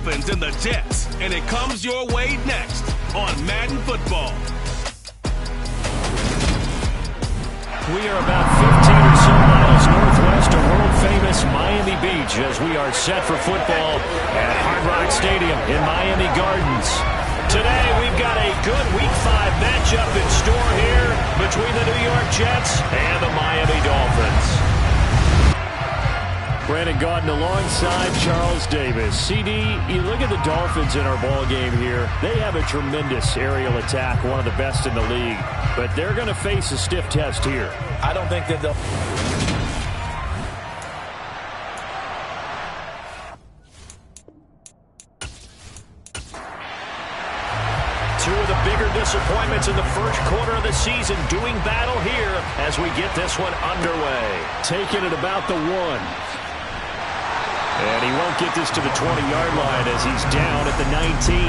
Dolphins and the Jets, and it comes your way next on Madden Football. We are about 15 or so miles northwest of world-famous Miami Beach as we are set for football at Hard Rock Stadium in Miami Gardens. Today, we've got a good Week 5 matchup in store here between the New York Jets and the Miami Dolphins. Brandon Gaudin alongside Charles Davis. CD, you look at the Dolphins in our ball game here. They have a tremendous aerial attack, one of the best in the league. But they're going to face a stiff test here. I don't think that they'll... Two of the bigger disappointments in the first quarter of the season doing battle here as we get this one underway. Taking it about the 1. And he won't get this to the 20-yard line as he's down at the 19.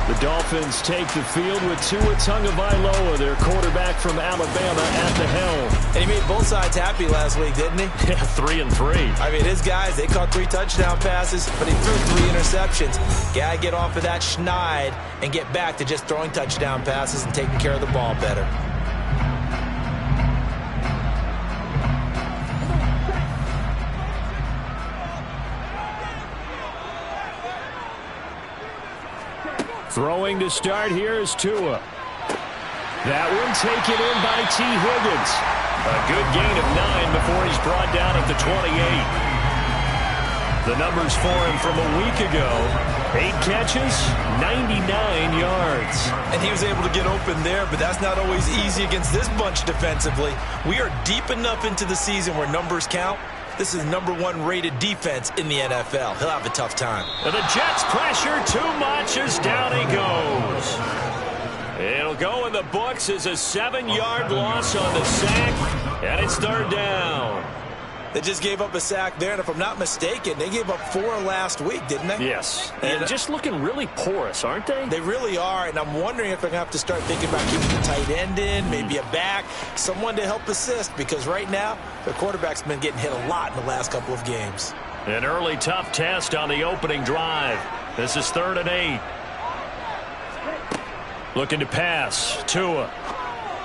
The Dolphins take the field with Tua Tagovailoa, their quarterback from Alabama, at the helm. And he made both sides happy last week, didn't he? Yeah, 3-3. I mean, his guys, they caught 3 touchdown passes, but he threw 3 interceptions. Gotta get off of that schneid and get back to just throwing touchdown passes and taking care of the ball better. Throwing to start here is Tua. That one taken in by T. Higgins. A good gain of 9 before he's brought down at the 28. The numbers for him from a week ago. 8 catches, 99 yards. And he was able to get open there, but that's not always easy against this bunch defensively. We are deep enough into the season where numbers count. This is #1 rated defense in the NFL. He'll have a tough time. And the Jets pressure too much as down he goes. It'll go in the books as a 7-yard loss on the sack, and it's 3rd down. They just gave up a sack there, and if I'm not mistaken, they gave up 4 last week, didn't they? Yes, and just looking really porous, aren't they? They really are, and I'm wondering if they're going to have to start thinking about keeping the tight end in, maybe a back, someone to help assist, because right now, the quarterback's been getting hit a lot in the last couple of games. An early tough test on the opening drive. This is 3rd and 8. Looking to pass. Tua.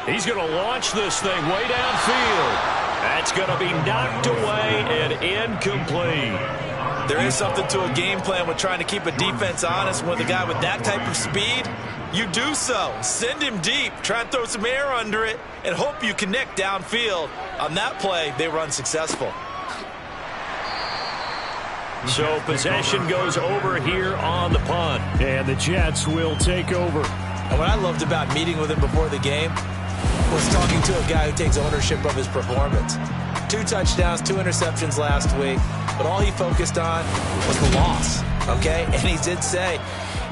He's going to launch this thing way downfield. That's going to be knocked away and incomplete. There is something to a game plan with trying to keep a defense honest with a guy with that type of speed. You do so. Send him deep. Try and throw some air under it and hope you connect downfield. On that play, they were unsuccessful. So possession goes over here on the punt. And the Jets will take over. And what I loved about meeting with him before the game was talking to a guy who takes ownership of his performance. 2 touchdowns, 2 interceptions last week, but all he focused on was the loss, okay? And he did say,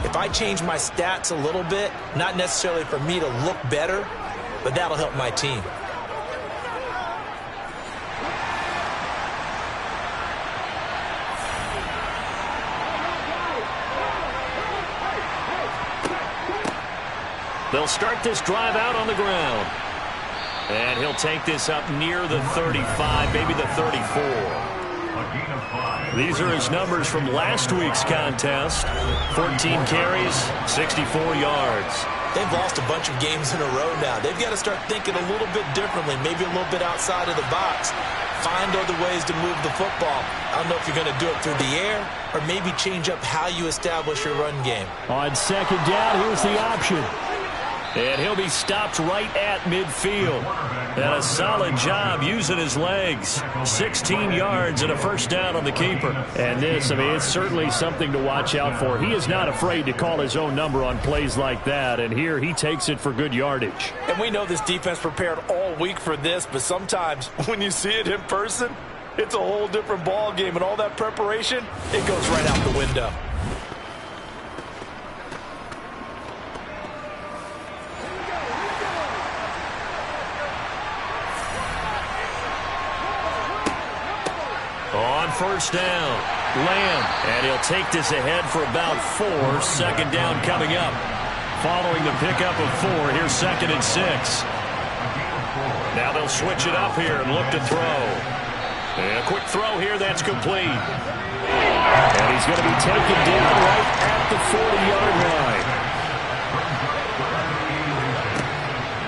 if I change my stats a little bit, not necessarily for me to look better, but that'll help my team. They'll start this drive out on the ground. And he'll take this up near the 35, maybe the 34. These are his numbers from last week's contest. 14 carries, 64 yards. They've lost a bunch of games in a row now. They've got to start thinking a little bit differently, maybe a little bit outside of the box. Find other ways to move the football. I don't know if you're going to do it through the air or maybe change up how you establish your run game. On 2nd down, here's the option. And he'll be stopped right at midfield. And a solid job using his legs. 16 yards and a 1st down on the keeper. And this, I mean, it's certainly something to watch out for. He is not afraid to call his own number on plays like that. And here he takes it for good yardage. And we know this defense prepared all week for this, but sometimes when you see it in person, it's a whole different ball game. And all that preparation, it goes right out the window. On 1st down, Lamb, and he'll take this ahead for about 4. 2nd down coming up. Following the pickup of 4, here's 2nd and 6. Now they'll switch it up here and look to throw. And a quick throw here that's complete. And he's going to be taken down right at the 40-yard line.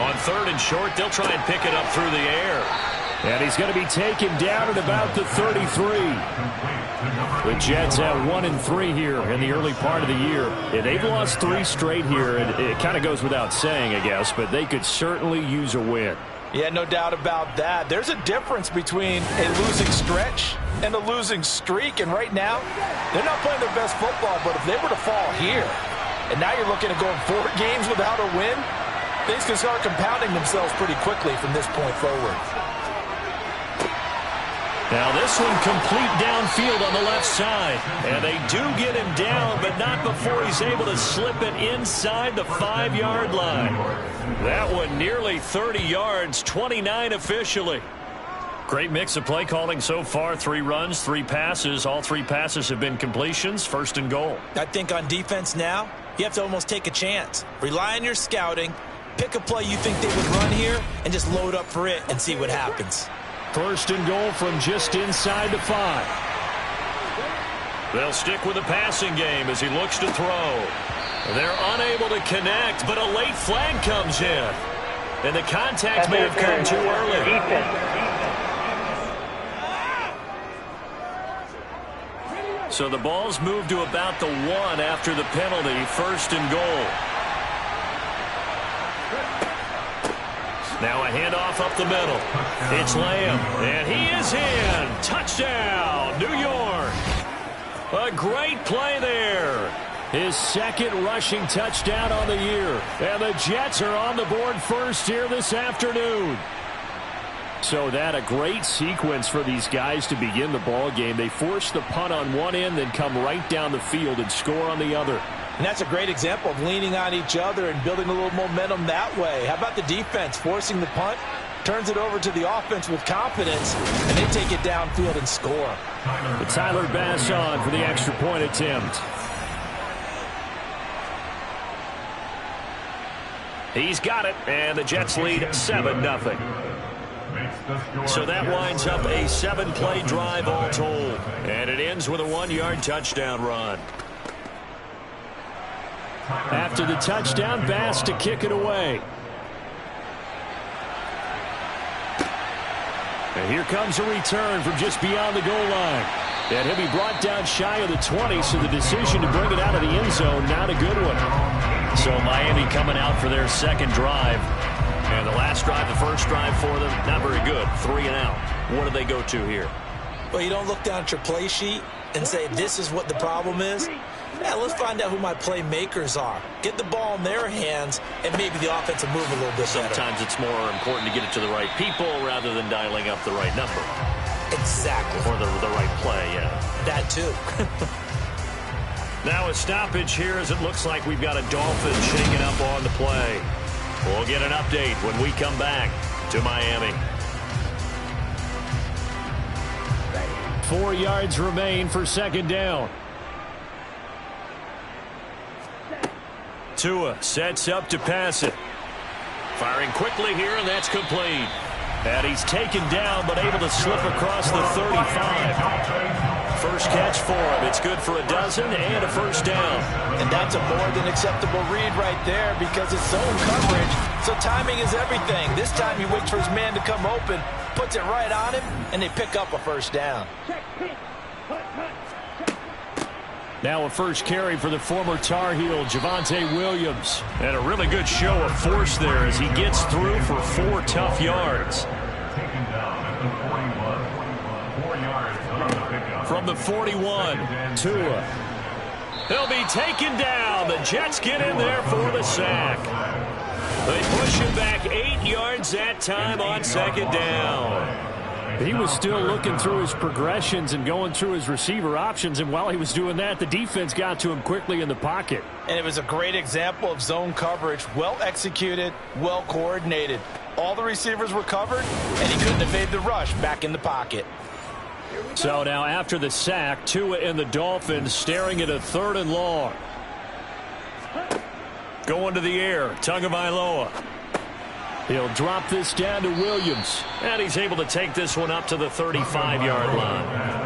On 3rd and short, they'll try and pick it up through the air. And he's going to be taken down at about the 33. The Jets have 1-3 here in the early part of the year. And they've lost 3 straight here. And it kind of goes without saying, I guess, but they could certainly use a win. Yeah, no doubt about that. There's a difference between a losing stretch and a losing streak. And right now, they're not playing their best football. But if they were to fall here, and now you're looking at going 4 games without a win, things can start compounding themselves pretty quickly from this point forward. Now this one complete downfield on the left side. And they do get him down, but not before he's able to slip it inside the 5-yard line. That one nearly 30 yards, 29 officially. Great mix of play calling so far. 3 runs, 3 passes. All 3 passes have been completions. 1st and goal. I think on defense now, you have to almost take a chance. Rely on your scouting. Pick a play you think they would run here and just load up for it and see what happens. 1st and goal from just inside the 5. They'll stick with the passing game as he looks to throw. They're unable to connect, but a late flag comes in. And the contact may have come too early. So the ball's moved to about the 1 after the penalty. 1st and goal. Now a handoff up the middle. It's Lamb, and he is in. Touchdown, New York. A great play there. His 2nd rushing touchdown on the year. And the Jets are on the board first here this afternoon. So that a great sequence for these guys to begin the ball game. They force the punt on one end, then come right down the field and score on the other. And that's a great example of leaning on each other and building a little momentum that way. How about the defense forcing the punt, turns it over to the offense with confidence, and they take it downfield and score. But Tyler Bass on for the extra point attempt. He's got it, and the Jets lead 7-0. So that winds up a 7-play drive all told. And it ends with a 1-yard touchdown run. After the touchdown, Bass to kick it away. And here comes a return from just beyond the goal line. And he'll be brought down shy of the 20, so the decision to bring it out of the end zone, not a good one. So Miami coming out for their 2nd drive. And the last drive, the first drive for them, not very good. 3 and out. What do they go to here? Well, you don't look down at your play sheet and say, this is what the problem is. Yeah, let's find out who my playmakers are. Get the ball in their hands, and maybe the offense will move a little bit better. Sometimes it's more important to get it to the right people rather than dialing up the right number. Exactly. Or the right play, yeah. That too. Now a stoppage here as it looks like we've got a Dolphins shaking up on the play. We'll get an update when we come back to Miami. 4 yards remain for 2nd down. Tua sets up to pass it. Firing quickly here, and that's complete. And he's taken down, but able to slip across the 35. First catch for him. It's good for a dozen and a 1st down. And that's a more than acceptable read right there because it's zone coverage, so timing is everything. This time he waits for his man to come open, puts it right on him, and they pick up a 1st down. Now a first carry for the former Tar Heel, Javonte Williams. And a really good show of force there as he gets through for 4 tough yards. From the 41, Tua. He'll be taken down. The Jets get in there for the sack. They push him back 8 yards that time on 2nd down. He was still looking through his progressions and going through his receiver options, and while he was doing that, the defense got to him quickly in the pocket. And it was a great example of zone coverage, well executed, well coordinated. All the receivers were covered, and he couldn't evade the rush back in the pocket. So now after the sack, Tua and the Dolphins staring at a 3rd and long. Going to the air, Tagovailoa. He'll drop this down to Williams. And he's able to take this one up to the 35-yard line.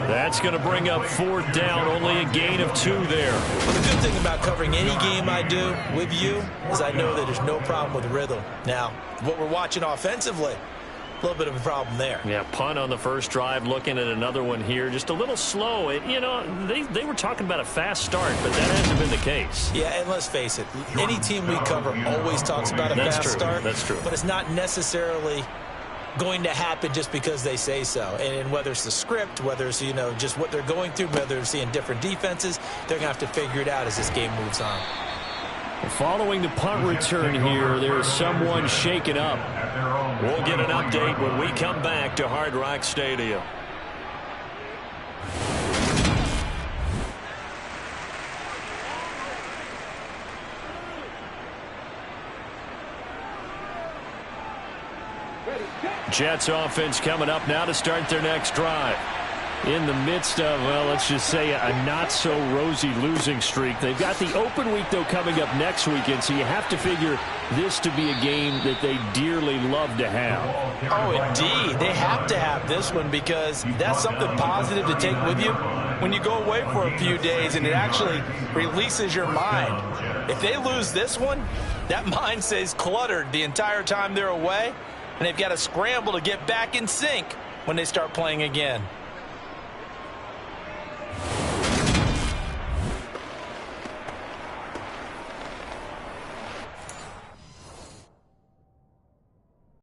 That's going to bring up 4th down, only a gain of 2 there. Well, the good thing about covering any game I do with you is I know that there's no problem with rhythm. Now, what we're watching offensively, a little bit of a problem there. Yeah, punt on the first drive, looking at another one here. Just a little slow. You know, they were talking about a fast start, but that hasn't been the case. Yeah, and let's face it, any team we cover always talks about a fast start. That's true. But it's not necessarily going to happen just because they say so. And whether it's the script, whether it's, you know, just what they're going through, whether they're seeing different defenses, they're going to have to figure it out as this game moves on. Following the punt return here, there is someone shaken up. We'll get an update when we come back to Hard Rock Stadium. Jets offense coming up now to start their next drive. In the midst of, well, let's just say a not-so-rosy losing streak. They've got the open week, though, coming up next weekend, so you have to figure this to be a game that they dearly love to have. Oh, indeed. They have to have this one because that's something positive to take with you when you go away for a few days, and it actually releases your mind. If they lose this one, that mind stays cluttered the entire time they're away, and they've got to scramble to get back in sync when they start playing again.